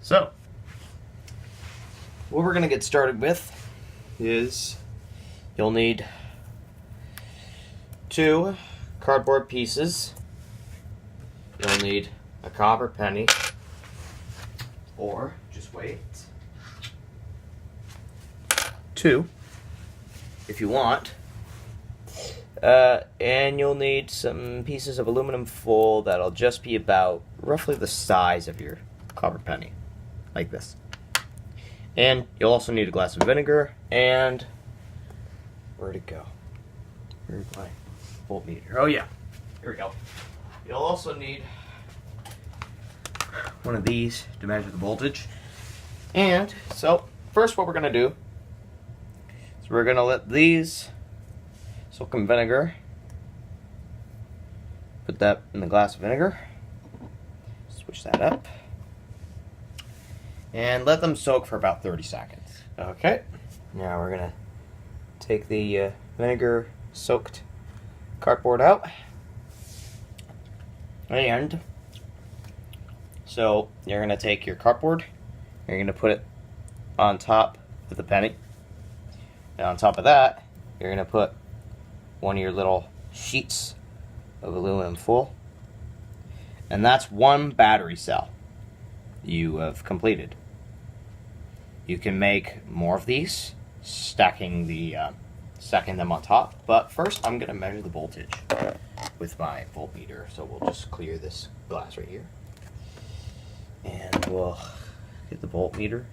So, what we're going to get started with is you'll need 2 cardboard pieces. You'll need a copper penny, or just wait, 2 if you want. And you'll need some pieces of aluminum foil that'll just be about roughly the size of your copper penny, like this. And you'll also need a glass of vinegar, and where'd it go? Where's my voltmeter? Oh yeah, here we go. You'll also need one of these to measure the voltage. And so first what we're going to do is we're going to let these soak in vinegar. Put that in the glass of vinegar. Switch that up. And let them soak for about 30 seconds. Okay. Now we're going to take the vinegar soaked cardboard out. And so you're going to take your cardboard, you're going to put it on top of the penny. And on top of that, you're going to put one of your little sheets of aluminum foil. And that's 1 battery cell you have completed. You can make more of these, stacking them on top. But first, I'm going to measure the voltage with my voltmeter. So we'll just clear this glass right here. And we'll get the voltmeter.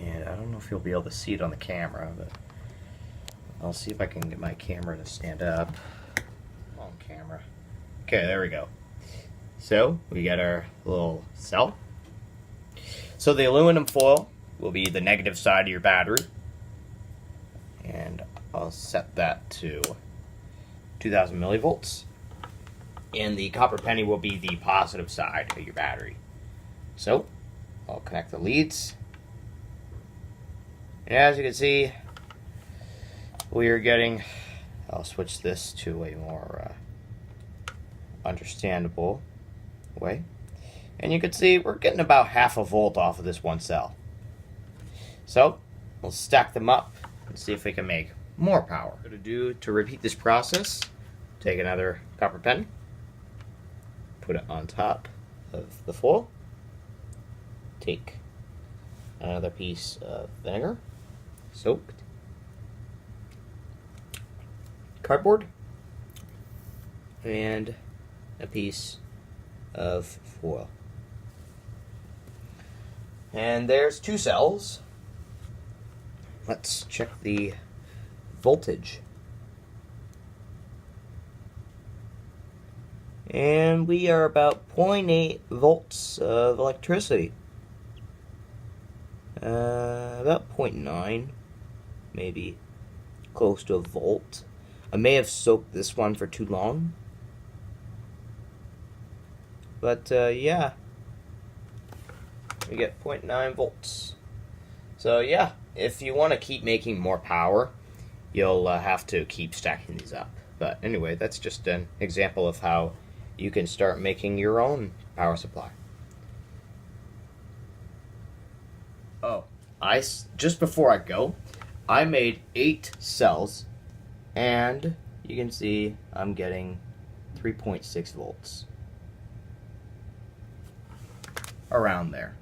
And I don't know if you'll be able to see it on the camera, but I'll see if I can get my camera to stand up. On camera. Okay, there we go. So we got our little cell. So the aluminum foil will be the negative side of your battery. And I'll set that to 2000 millivolts. And the copper penny will be the positive side of your battery. So I'll connect the leads. And as you can see, we are getting, I'll switch this to a more understandable way. And you can see we're getting about half a volt off of this one cell. So we'll stack them up and see if we can make more power. What to do to repeat this process, take another copper penny, put it on top of the foil, take another piece of vinegar, soaked, cardboard, and a piece of foil. And there's 2 cells. Let's check the voltage. And we are about 0.8 volts of electricity. About 0.9, maybe close to a volt. I may have soaked this one for too long. But yeah, we get 0.9 volts. So yeah, if you want to keep making more power, you'll have to keep stacking these up. But anyway, that's just an example of how you can start making your own power supply. Oh, just before I go, I made 8 cells, and you can see I'm getting 3.6 volts. Around there.